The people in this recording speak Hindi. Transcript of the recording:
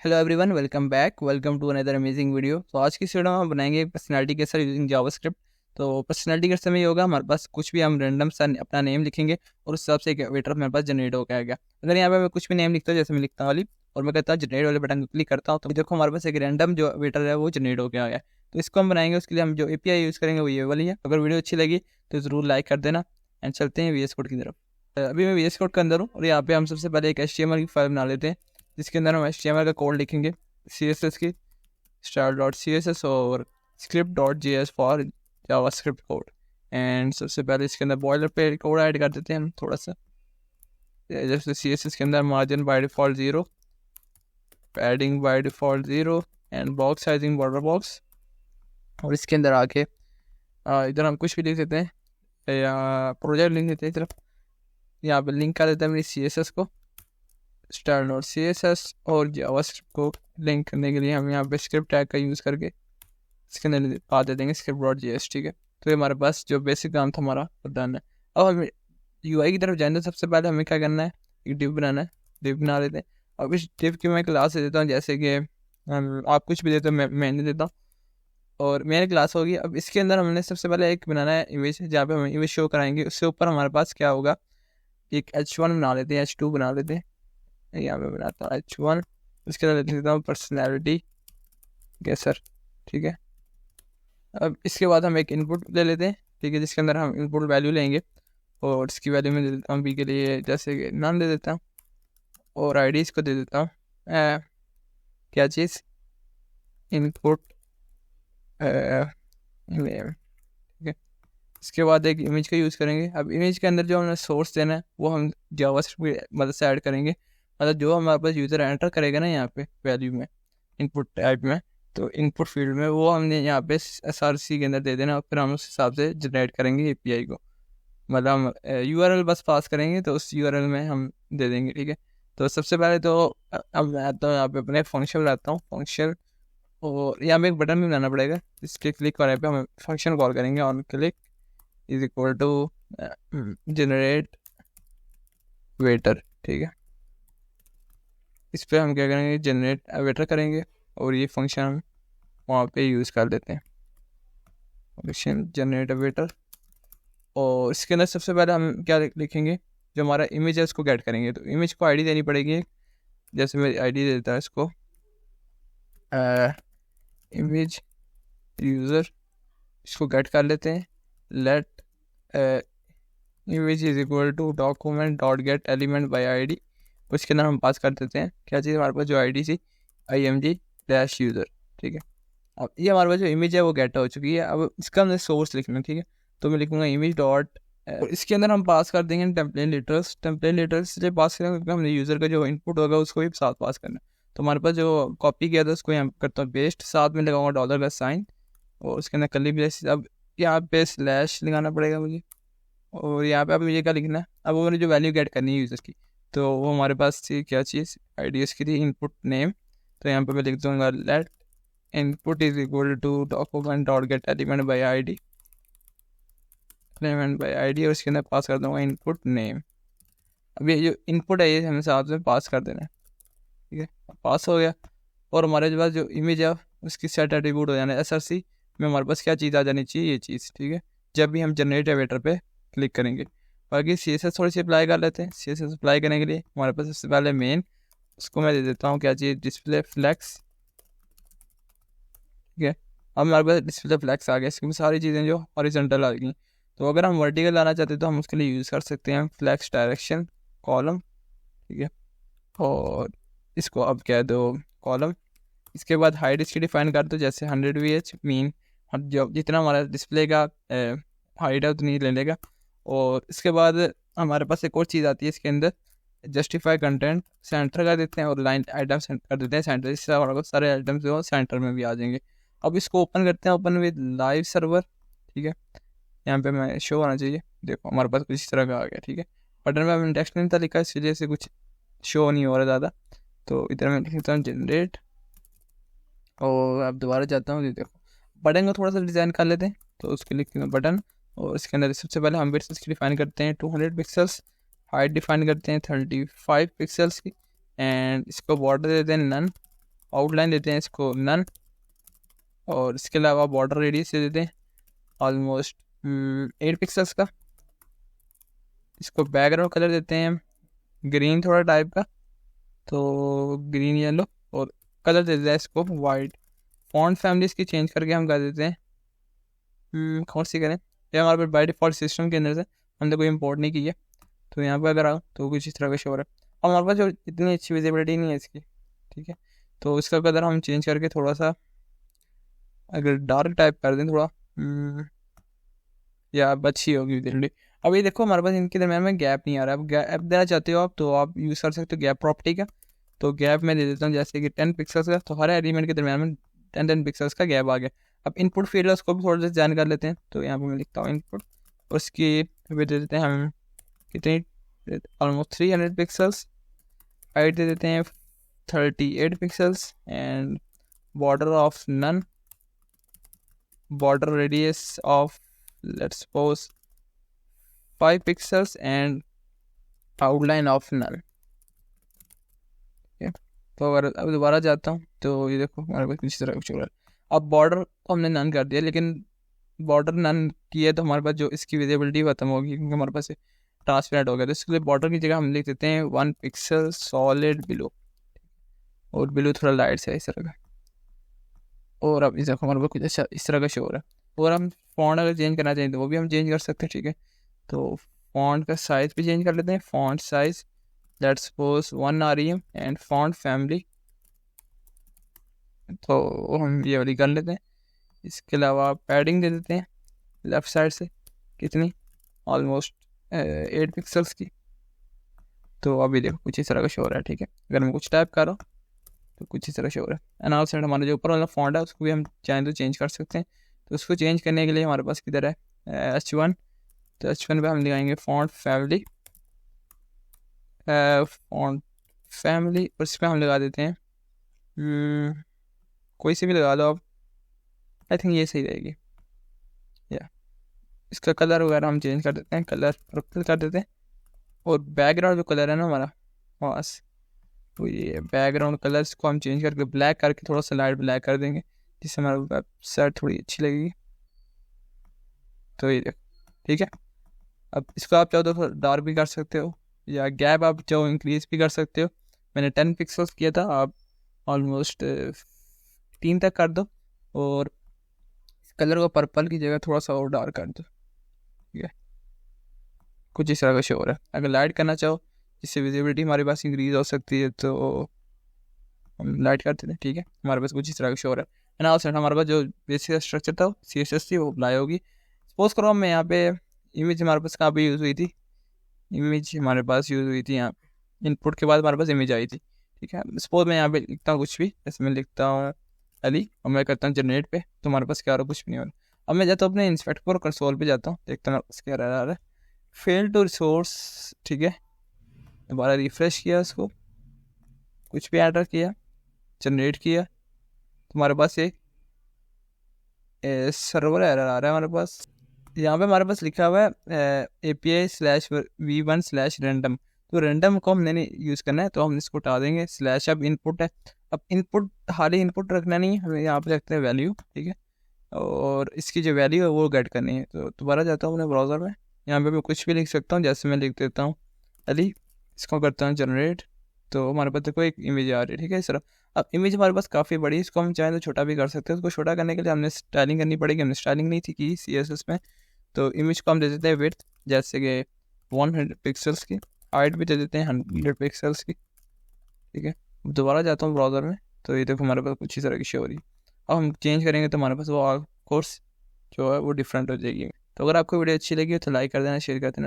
Hello everyone, welcome back. Welcome to another amazing video. तो आज की इस वीडियो में हम बनाएंगे पर्सनालिटी कैसर यूजिंग जावास्क्रिप्ट। तो पर्सनालिटी कैसर में ये होगा, हमारे पास कुछ भी हम रैंडम सा अपना नेम लिखेंगे और उस हिसाब से एक वेटर हमारे पास जनरेट हो गया। अगर यहाँ पे मैं कुछ भी नेम लिखता हूँ, जैसे मैं लिखता हूँ अली, और मैं कहता हूँ जनरेट वाले बटन को क्लिक करता हूँ, तो देखो हमारे पास एक रैंडम जो वेटर है वो जनरेट हो गया है। तो इसको हम बनाएंगे, उसके लिए हम जो API यूज़ करेंगे वो ये वाली है। अगर वीडियो अच्छी लगी तो ज़रूर लाइक कर देना एंड चलते हैं VS कोड की तरफ। अभी मैं VS कोड के अंदर हूँ और यहाँ पे हम सबसे पहले एक HTML की फाइल बना लेते हैं, जिसके अंदर हम HTML का कोड लिखेंगे, CSS की style.css और script.js for JavaScript code. And सबसे पहले इसके अंदर बॉयलर पे कोड ऐड कर देते हैं हम थोड़ा सा, जैसे CSS के अंदर margin by default 0, padding by default 0 and box sizing border box. और इसके अंदर आके इधर हम कुछ भी लिख देते हैं या प्रोजेक्ट लिख देते हैं। इधर यहाँ पे लिंक कर देते हैं मेरी CSS को, style.css, और जावास्क्रिप्ट को लिंक करने के लिए हम यहाँ पे स्क्रिप्ट टैग का यूज़ करके इसके अंदर पा दे देंगे script.js। ठीक है, तो ये हमारे पास जो बेसिक काम था हमारा डन है। अब हम UI की तरफ जाएंगे। सबसे पहले हमें क्या करना है, एक डिव बनाना है। डिव बना लेते हैं। अब इस डिव की मैं क्लास दे देता हूँ, जैसे कि आप कुछ भी देते हो, मैं नहीं देता हूँ, और मेरी क्लास होगी। अब इसके अंदर हमने सबसे पहले एक बनाना है इमेज, जहाँ पे हम इमेज शो कराएंगे। उससे ऊपर हमारे पास क्या होगा, एक H1 बना लेते हैं, H2 बना लेते हैं। यहाँ पे बनाता हूँ H1, उसके अंदर लिख देता हूँ पर्सनैलिटी कैसर। ठीक है, अब इसके बाद हम एक इनपुट ले लेते हैं, ठीक है, जिसके अंदर हम इनपुट वैल्यू लेंगे और इसकी वैल्यू में दे देता हूँ बी के लिए, जैसे कि नाम दे देता हूँ, और ID इसको दे देता हूँ क्या चीज़, इनपुट नेम। ठीक है, इसके बाद एक इमेज का यूज़ करेंगे। अब इमेज के अंदर जो हमें सोर्स देना है वो हम जावास्क्रिप्ट की मदद से ऐड करेंगे। मतलब जो हमारे पास यूज़र एंटर करेगा ना यहाँ पे वैल्यू में, इनपुट टाइप में, तो इनपुट फील्ड में वो हमने यहाँ पे SRC के अंदर दे देना, और फिर हम उस हिसाब से जनरेट करेंगे API को। मतलब हम URL बस पास करेंगे तो उस URL में हम दे देंगे। ठीक है, तो सबसे पहले तो अब मैं आता हूँ यहाँ पे अपने फंक्शन लाता हूँ, फंक्शन, और यहाँ पे एक बटन भी बनाना पड़ेगा। इसके क्लिक करने पे हम फंक्शन कॉल करेंगे, on click is equal to generate waiter. ठीक है, इस पर हम क्या करेंगे, जनरेट वेटर करेंगे, और ये फंक्शन हम वहाँ पे यूज़ कर देते हैं, फंक्शन जनरेट वेटर। और इसके अंदर सबसे पहले हम क्या लिखेंगे, जो हमारा इमेज है उसको गेट करेंगे। तो इमेज को ID देनी पड़ेगी, जैसे मेरी ID देता है इसको इमेज यूज़र, इसको गेट कर लेते हैं। Let image is equal to document dot get element by ID। उसके अंदर हम पास कर देते हैं क्या चीज़, हमारे पास जो ID थी img-user। ठीक है, अब ये हमारे पास जो इमेज है वो गेट हो चुकी है। अब इसका हमने सोर्स लिखना है। ठीक है, तो मैं लिखूंगा इमेज डॉट, और इसके अंदर हम पास कर देंगे टेम्पलेट लेटर्स। टेम्पलेट लेटर्स से पास करेंगे क्योंकि हमने यूज़र का जो इनपुट होगा उसको भी साथ पास करना है। तो हमारे पास जो कॉपी किया था उसको यहाँ करता हूँ पेस्ट, साथ में लगाऊंगा डॉलर का साइन, और उसके अंदर कर्ली ब्रेसेस। अब यहाँ पे स्लैश लगाना पड़ेगा मुझे, और यहाँ पे अब मुझे क्या लिखना है, अब वो मैंने जो वैल्यू गेट करनी है यूज़र की, तो वो हमारे पास थी क्या चीज़, ID इसकी थी इनपुट नेम। तो यहाँ पे मैं लिख दूँगा let input is equal to document dot get element by ID, element by ID, और इसके अंदर पास कर दूँगा इनपुट नेम। अब ये जो इनपुट है ये हमें साथ में पास कर देना है। ठीक है, पास हो गया, और हमारे पास जो इमेज है उसकी सेट एट्रीब्यूट हो जाना है। SRC में हमारे पास क्या चीज़ आ जानी चाहिए, ये चीज़। ठीक है, जब भी हम जनरेट वेटर पे क्लिक करेंगे। बाकी CSS थोड़ी सी अप्लाई कर लेते हैं। CSS अप्लाई करने के लिए हमारे पास सबसे पहले मेन, उसको मैं दे देता हूँ क्या चीज़, डिस्प्ले फ्लैक्स। ठीक है, अब हमारे पास डिस्प्ले फ्लैक्स आ गया, इसमें सारी चीज़ें जो हॉरिजॉन्टल आ गई। तो अगर हम वर्टिकल लाना चाहते हैं तो हम उसके लिए यूज़ कर सकते हैं फ्लैक्स डायरेक्शन कॉलम। ठीक है, और इसको अब कह दो कॉलम। इसके बाद हाइट इसकी डिफाइन कर दो, जैसे 100 VH मीन, जो जितना हमारा डिस्प्ले का हाइट है उतनी ले लेगा। और इसके बाद हमारे पास एक और चीज़ आती है इसके अंदर, जस्टिफाई कंटेंट सेंटर कर देते हैं, और लाइन आइटम कर देते हैं सेंटर। इससे हमारे पास सारे आइटम्स जो सेंटर में भी आ जाएंगे। अब इसको ओपन करते हैं, ओपन विद लाइव सर्वर। ठीक है, यहाँ पे मैं शो आना चाहिए, देखो हमारे पास कुछ इस तरह का आ गया। ठीक है, बटन में मैंने टेक्स्ट नहीं था लिखा, इस वजह से कुछ शो नहीं हो रहा ज़्यादा। तो इधर मैं लिखता हूँ जनरेट, और अब दोबारा जाता हूँ, देखो बटन को थोड़ा सा डिज़ाइन कर लेते हैं। तो उसके लिखते हैं बटन, और इसके अंदर सबसे पहले हम पिक्सल्स की डिफाइन करते हैं 200 पिक्सल्स, हाइट डिफाइन करते हैं 35 पिक्सल्स की, एंड इसको बॉर्डर देते हैं नन। आउटलाइन देते हैं इसको नन, और इसके अलावा बॉर्डर रेडियस दे देते हैं ऑलमोस्ट 8 पिक्सल्स का। इसको बैकग्राउंड कलर देते हैं ग्रीन थोड़ा टाइप का, तो ग्रीन येलो, और कलर दे देते हैं इसको वाइट। फॉन्ट फैमिली इसकी चेंज करके हम कर देते हैं कौन सी करें, ये हमारे पास बाई डिफ़ॉल्ट सिस्टम के अंदर से हमने कोई इंपोर्ट नहीं की है, तो यहाँ पर अगर आओ तो कुछ इस तरह का शो हो रहा है। और हमारे पास जो इतनी अच्छी विजिबिलिटी नहीं है इसकी, ठीक है, तो इसका कलर हम चेंज करके थोड़ा सा अगर डार्क टाइप कर दें थोड़ा, या अच्छी होगी विजिबिलिटी। अब ये देखो हमारे पास इनके दरम्यान में गैप नहीं आ रहा है। अब गैप देना चाहते हो आप तो आप यूज़ कर सकते हो गैप प्रॉपर्टी का। तो गैप मैं दे देता हूँ जैसे कि 10 पिक्सल्स का, तो हर एलिमेंट के दरम्यान में 10 पिक्सल्स का गैप आ गया। अब इनपुट फील्ड है उसको भी थोड़ा सा जान कर लेते हैं, तो यहाँ पर मैं लिखता हूँ इनपुट, उसकी भी दे देते हैं हम कितनी, ऑलमोस्ट 300 पिक्सल्स। हाइट दे देते हैं 38 pixels, and border of none, border radius of let's suppose 5 pixels, and outline of null. तो अगर अब दोबारा जाता हूँ तो ये देखो हमारे पास किसी तरह कुछ हो रहा है। अब बॉर्डर को हमने नन कर दिया, लेकिन बॉर्डर नन किया तो हमारे पास जो इसकी विजिबिलिटी खत्म होगी, क्योंकि हमारे पास ट्रांसपेरेंट हो गया। तो इसके लिए बॉर्डर की जगह हम लिख देते हैं 1 पिक्सल सॉलिड ब्लू, और ब्लू थोड़ा लाइट से इस तरह का। और अब इस देखो हमारे पास कुछ अच्छा इस तरह का शो हो रहा है। और हम फॉन्ट अगर चेंज करना चाहें तो वो भी हम चेंज कर सकते हैं, ठीक है। तो फॉन्ट का साइज़ भी चेंज कर लेते हैं, font size let's suppose 1 rem, and font family तो हम ये वाली कर लेते हैं। इसके अलावा पैडिंग दे देते हैं लेफ़्ट साइड से कितनी, ऑलमोस्ट 8 पिक्सल्स की। तो अभी देखो कुछ इस तरह का शो हो रहा है, ठीक है। अगर मैं कुछ टाइप कर रहा हूँ तो कुछ इस तरह शो हो रहा है। एंड ऑल्सो हमारा जो ऊपर वाला फॉन्ट है उसको भी हम चाहें तो चेंज कर सकते हैं। तो उसको चेंज करने के लिए हमारे पास किधर है H1, तो H1 पे हम लगाएंगे फॉन्ट फैमिली, फॉन्ट फैमिली, और इस पर हम लगा देते हैं कोई सी भी लगा लो आप, आई थिंक ये सही रहेगी। या इसका कलर वगैरह हम चेंज कर देते हैं, कलर पर्पल कर देते हैं। और बैकग्राउंड जो कलर है ना हमारा बस, तो ये बैकग्राउंड कलर्स को हम चेंज करके ब्लैक करके थोड़ा सा लाइट ब्लैक कर देंगे, जिससे हमारा वेबसाइट थोड़ी अच्छी लगेगी। तो ये देखो, ठीक है। अब इसको आप चाहो तो डार्क भी कर सकते हो, या गैप आप चाहो इंक्रीज भी कर सकते हो। मैंने 10 पिक्सल्स किया था, आप ऑलमोस्ट 3 तक कर दो, और कलर को पर्पल की जगह थोड़ा सा और डार्क कर दो, ठीक है। कुछ इस तरह का शो हो रहा है। अगर लाइट करना चाहो जिससे विजिबिलिटी हमारे पास इंक्रीज हो सकती है तो हम लाइट करते थे, ठीक है। हमारे पास कुछ इस तरह का शो हो रहा है। एंड ऑल्सो हमारे पास जो बेसिक स्ट्रक्चर था CSS थी वो अप्लाई होगी। सपोज करो मैं यहाँ पे इमेज हमारे पास कहाँ पे यूज़ हुई थी, इमेज हमारे पास यूज़ हुई थी यहाँ पे, इनपुट के बाद हमारे पास इमेज आई थी, ठीक है। सपोज मैं यहाँ पे लिखता हूँ कुछ भी, जैसे मैं लिखता हूँ अली, और मैं करता हूँ जनरेट पे, तो हमारे पास क्या हो रहा है, कुछ भी नहीं हो रहा। अब मैं जाता हूँ अपने इंस्पेक्ट पर कंसोल पे जाता हूँ, देखता हूँ क्या रहा है, फेल टू रिसोर्स, ठीक है। दोबारा रिफ्रेश किया उसको, कुछ भी एडर किया, जनरेट किया, तो हमारे पास एक सर्वर एरर आ रहा है हमारे पास। यहाँ पे हमारे पास लिखा हुआ है API/v1/random। तो रैंडम को हमने नहीं यूज़ करना है, तो हम इसको हटा देंगे। स्लैश अब इनपुट है, अब इनपुट खाली इनपुट रखना नहीं है, हमें यहाँ पे रखते हैं वैल्यू, ठीक है। और इसकी जो वैल्यू है वो गेट करनी है। तो दोबारा जाता हूँ अपने ब्राउज़र में, यहाँ पे मैं कुछ भी लिख सकता हूँ, जैसे मैं लिख देता हूँ अली, इसको करता हूँ जनरेट, तो हमारे पास देखो एक इमेज आ रही है, ठीक है, इस तरह। अब इमेज हमारे पास काफ़ी बड़ी है, इसको हम चाहें तो छोटा भी कर सकते हैं। उसको छोटा करने के लिए हमने स्टाइलिंग करनी पड़ेगी, हमने स्टाइलिंग नहीं थी की CSS में। तो इमेज को हम दे देते हैं विड्थ जैसे कि 100 पिक्सल्स की, हाइट भी दे देते हैं 100 पिक्सल्स की, ठीक है। दोबारा जाता हूँ ब्राउज़र में, तो ये देखो हमारे पास कुछ इस तरह की शो हो रही है। अब हम चेंज करेंगे तो हमारे पास वो कोर्स जो है वो डिफरेंट हो जाएगी। तो अगर आपको वीडियो अच्छी लगी हो तो लाइक कर देना, शेयर कर देना।